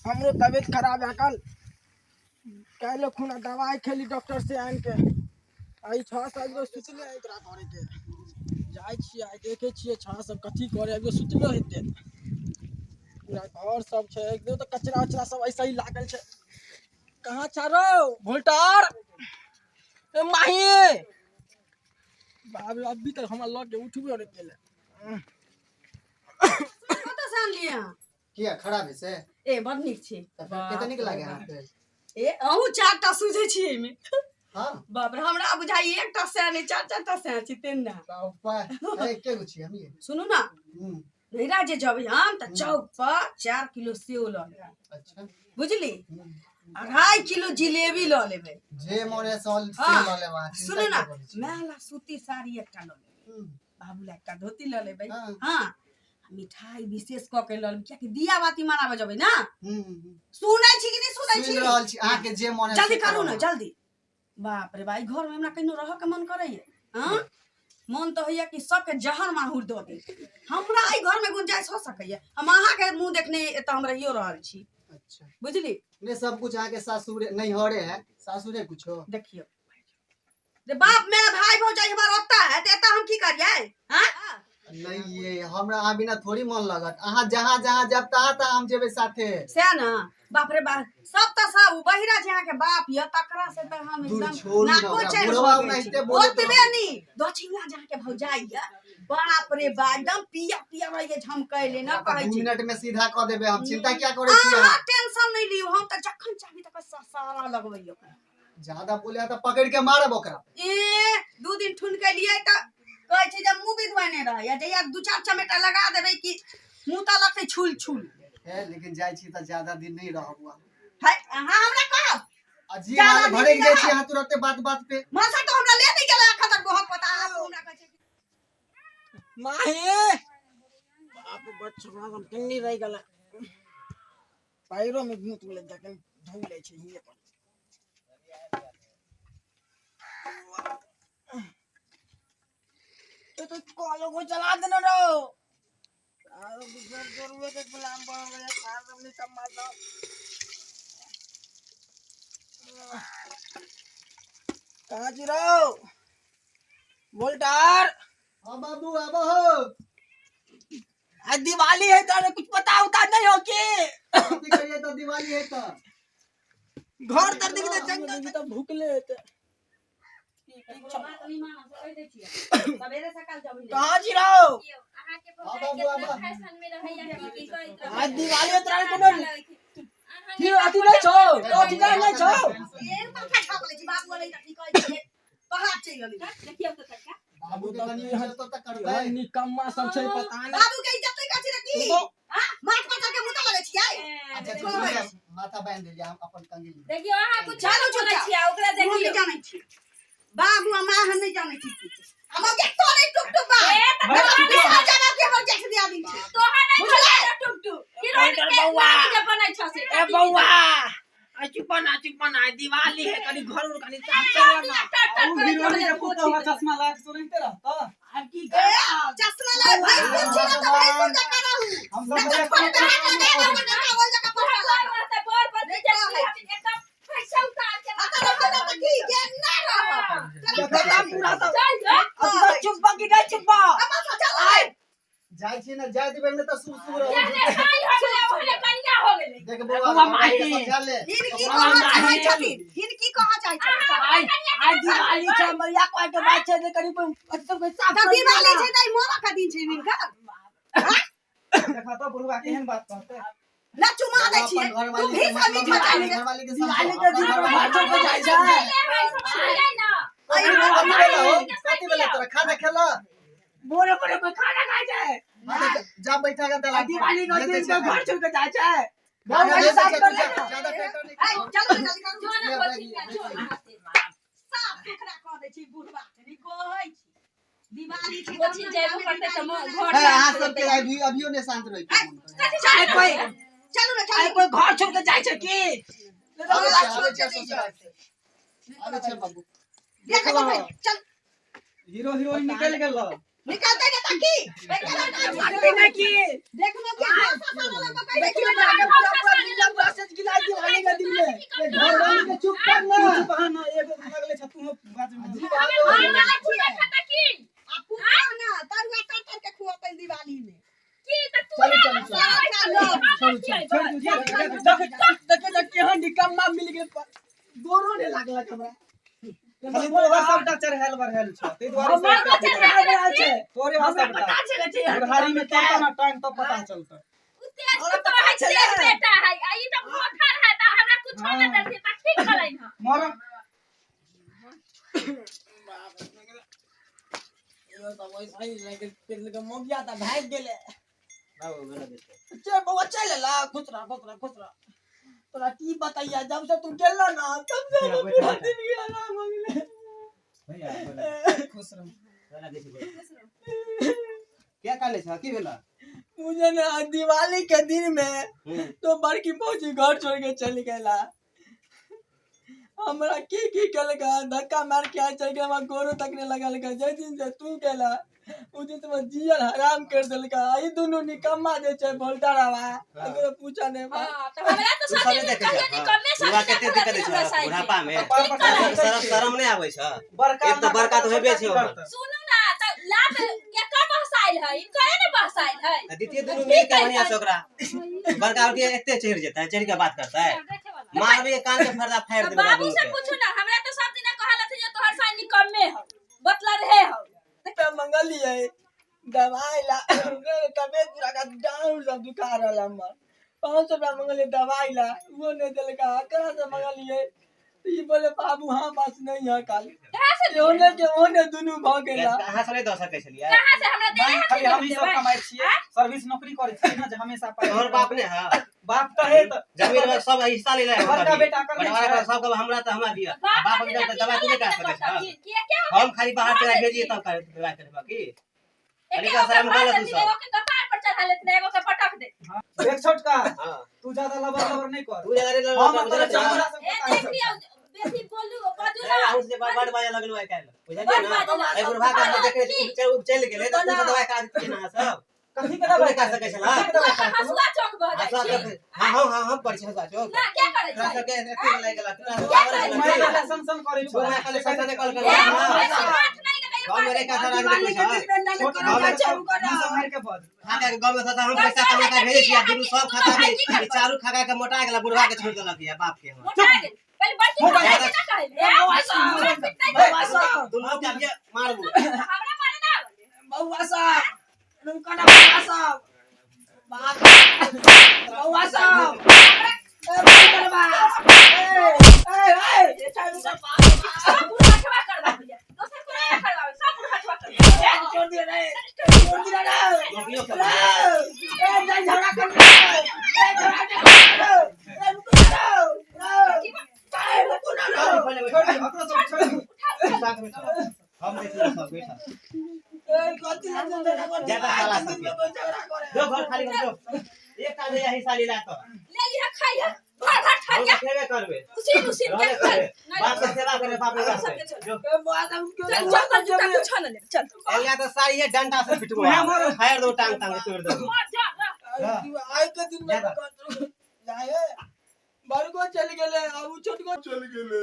हमरो तबीयत खराब है कल खुना दवाई खेली डॉक्टर से आन के आई 6 साल जो सुतले है तोरा करे के जाय छी आई देखे छी 6 सब कथी करे एगो सुतलो हेते पूरा घर सब छे एकदम तो कचरा उचरा सब ऐसे ही लागल छे कहां छारो वोल्टर ए माही बाबू अभी तक हमरा लग के उठबे रे केले कत सान लिया किया खराब है से ए बड़ निक छी केतना निक लागे हां पे ए अहू चारटा सुझे छी एमे हां बाप रे हमरा बुझाई एकटा से नहीं चार से छी तेना बापा ए के गुछी हम ये सुनु ना नैरा जे जब हम त चौक पर 4 किलो सेव ल ले अच्छा बुझली 2.5 किलो जिलेबी ल लेबे जे मोरे सोल से ल लेवा सुनु ना मेला सूती साड़ी एकटा ल लेबे बाबूला एकटा धोती ल लेबे हां मिठाई विशेष क के ल लेबे क्या कि दिया बाती मनाबे जबे ना सुनै छी कि नहीं सुनै छी सुन रहल छी आ के जे मोरे जल्दी करू ना जल्दी बाप रे भाई घर में हमरा कहिनो रह के मन करे हां मन तो होइए कि सबके जहर माहुर दो दे हमरा ई घर में गुंजाइश हो सकैया हम अहाँ के मुंह देखने एत हम रहियो रहल छी अच्छा बुझली ने सब कुछ आके सासुरे नहीं हरे है सासुरे कुछो देखियो रे बाप मेरा भाई भौजाई हमार होता है ते एता हम की करिए हां नहीं ये हमरा आ बिना थोड़ी मन लगत आहा जहां जहां जब ता हम जेबे साथे से ना बाप रे बाप सब त सब बहिरा जहां के बाप य तकरा से त हम एकदम ना कोचे बुढ़वा नहीं बोले ओतबे नहीं दक्षिणा जहां के भौजाई य बाप रे बा एकदम पिया पिया रहिए झमकैले ना कहै 2 छी मिनट में सीधा क देबे हम चिंता क्या करे छी हां टेंशन नहीं लियो हम त जखन चाही तक सारा लगबैयो ज्यादा बोले त पकड़ के मारब ओकरा ए 2 दिन ठुन के लिए त कहै छी जब मुंह बिधवाने रह या जया 2-4 चमेटा लगा देबै कि मुंह त लगते छुल छुल है लेकिन जाय छी त ज्यादा दिन नहीं रहबुआ है हां हमरा कह अजी हाल भरे जाय छी हां तुरंत बात बात पे मासा तो हमरा ले नहीं गेला खतर बहुत पता आप हमरा कहै छी माही बाप बच्चा हम किन्नी रह गेला पैरो में घूंट ले जाके धो ले छी हिए पर तो कॉलो को चला देना रो आरो गुजर जरूरत के प्लान बन गया कार हमने सब मार कहां जी रहो वोल्टर हां बाबू आबो हो आज दिवाली है तो कुछ पता होता नहीं हो के कथि कहिए तो दिवाली है तो घर तर दिख जंगल तो भूखले है कहां जी रहो आज दिवाली तोरा कोनो की अथी नहीं छौ तो ठिकाना नहीं छौ ए पंखा छाप ले छी बाबू वाले की कहै छै कहां चल गेली देखियो तो तका बाबू तो नहीं तो करबे निकम्मा सब छै पता नहीं बाबू के इज्जत नहीं करछि रे की हां माथ पकड़ के मुंह लगे छियै अच्छा ठीक माथा बांध देलिए हम अपन कंगी देखियो अहाँ कुछ चलो जानै छियै ओकरा देखियो देखियो जानै छी बाबू अम्मा हम नहीं जानै छी हम के तो नहीं टुक टुक बा जाना के हो जैसे दिया दी तोहा नहीं टुक टुक की रोड के जे बनै छ से ए बौआ आ चुपना दिवाली है कनी घर उर कनी साफ करना और हीरोइन के फोटो का चश्मा लगा के सुनते रहता अब की चश्मा लगा भाई सुन छी ना तो भाई सुन का रहू हम ना सब तो फोटो हटा बोल जगह पर से बोर पर एकदम पैसा उतार के आता तो की ये ना रहो देखा पूरा सब चल जा अब चुप की नहीं चुप अब चल आए जाय छी ना जाय दिबे में तो सुर सुर रहो जाने खाई हो गेले ओकरे कनिया हो गेले देख बउआ माही समझा ले इनकी कहां चाहे छथिन इनकी कहां चाहे छथिन आज दिवाली छै मैया कोई के बात छै कनी अच्छा कोई साफ तो दिवाली छै नहीं मोरा का दिन छै इनका देखा तो बुढ़वा केहन बात कहते ना चुमा दे छियै तू भी सामी खा ले घरवाली के दिवाली के दिन पर बात को जाय छै समझ ना कथि बेला तोरा खाना खेला बोरे बोरे कोई खाना खाय छै जा बैठा के दला दिवाली के दिन पे घर छोड़ के जाय छै बहुत बहुत साफ कर ले ज्यादा पेटर नहीं चलो जल्दी कर जो ना कोची जो साफ सुथरा कर दे छी बुढ़वा कनी कहै छी दिवाली छै कोची जेबो करते त घर हां सब के अभियो ने शांत रही चाहे कोई चलो ना चाहे कोई घर छोड़ के जाय छै की अबे छै बाबू देखो भाई चल हीरो हीरोइन निकल गेल निकलते के ताकी देखना की देखना क्या साला को कैसे देखिए ना आगे पूरा नीला मैसेज गिरा दी आने के दिन में ये घर वाले के चुप कर ना चुप ना एगो लगले छ तू बात में खाता की आपको ना तरुआ काट के खुआते दिवाली में की त तू देख केहन निकम्मा मिल गेल गोरो ने लागला हमरा खाली तोहर सबटा चढ़ायल बढ़ायल छ तै दुआरे से तोरे सबटा बुढ़ारी में तब ना टाइम तब पता चलता बेटा है आई त मोठा है त हमरा कुछ ना दे त ठीक करै न मर यो त वैसा ही लगे पेल के मोगिया त भाग गेले ना वो मेरा देख चे बउआ चल ला खुसरा तोरा की बताइया जब से तू गेला ना तब से पूरा दिन गया ना मंगले भैया खुश रह मेरा देख क्या काले छ की भेला मुझे ना दिवाली के दिन में तो बड़की पहुंची घर छोड़ के चली गया हमरा की कलगा धक्का मार के चल गया हम गोरो तक ने लगा लगा जे दिन से तू गेला उ दिन तो जीवन हराम कर देलका ई दोनों निकम्मा जे छै भोल्टारावा अगर पूछा ने बा हां त हमरा त सब दिन कहियो निकम्मे बुढ़ा केते दिक्कत छै बुढ़ापा में शरम नहीं आबै छ बड़का एक त बड़का तो हेबे छै सुनू ना त लात केकर बहसाइल है इनका ने बहसाइल है द्वितीय दुनु मिल के बनिया से ओकरा बड़का के एते चढ़ जेता चढ़ के बात करता है मारबे कान के फरदा फाड़ देबे बाबू से पूछू ना हमरा तो सब दिन कहला थे जे तोहर साई निकम्मे हो बतला रहे हो पे मंगली है दवाई ला तबीयत पूरा का डाउन सब दुखा रहल हमर 500 रुपया मंगली दवाई ला वो नहीं देलका कहां से मंगली है ई बोले बाबू हां पास नहीं है काल कहां से ओने के ओने दुनु भ गेला कहां से नहीं दो सके छलिए कहां से हमरा दे नहीं खाली हम ही सब कमाई छिए सर्विस नौकरी करे छिए ना जे हमेशा पाई और बाप ने हां बाप कहे त जमीन में सब हिस्सा ले ले बड़का बेटा कर ले बड़का सब का हमरा त हमरा दिया बाप के तो दवा तू नहीं कर सके ये क्या हम खाली बाहर चला भेजिए तब कर दवा करबा की अरे का शर्म कर तू सब एगो के कपार पर चढ़ा लेत एगो के पटक दे देख छोटका हां तू ज्यादा लबर नहीं कर तू जरा हम अपने चमड़ा से ए पता देख लियो बेसी बोलू बाजू ना हाउस से बड़ बाजा लगल है काल बुझलिए ना ए बुढ़वा का देखे चल गेले तो तू दवा का दी ना सब कथी तू करा नहीं कर सके छला हसुआ चौक बह जाय छी हां हम परिचय जा चो ना क्या करे ना छी सके एते लागला मैं वाला सन करे छोरा खाली पैसा निकाल कर हाथ नहीं लगाइए गांव में का सारा दिवाली के दिन में डाले करो का चालू करो सब मार के बाद खाता के गांव में सारा हम पैसा कमा के भेजे छिया दुनु सब खाता के चारू खा के मोटा गेला बुढ़वा के छोड़ देलक या बाप के मोटा गेल पहले बड़की ना कहे बउआ साहब दुनु के अब मारबू हमरा मारे ना बउआ साहब रुका ना बउआ साहब बात बउआ साहब ए करवा ए ये चालू कर सब बुढ़ा छवा कर दिया दोसर को ना करवावे सब बुढ़ा छवा कर छोड़ दिया रे छोड़ दिया रे नौकरियों कर ए नहीं झगड़ा कर ए झगड़ा कर ए रुको साथ में हम देखिए सब बैठा ए कथि ना ज्यादा साला सब जो घर खाली कर दो एक का दे यही साली ला तो ले लिया खाइया घर घर खा हम गया खेबे करबे उसी रहले करे बाप से सेवा करे बाप रे जो ए बात हम क्यों चल चल जूता कुछ ना ले चल एलिया तो सारी है डंडा से पिटवा फायर दो टांग टांग तोड़ दो आज के दिन में जाए बड़को चल गेले अब छोटको चल गेले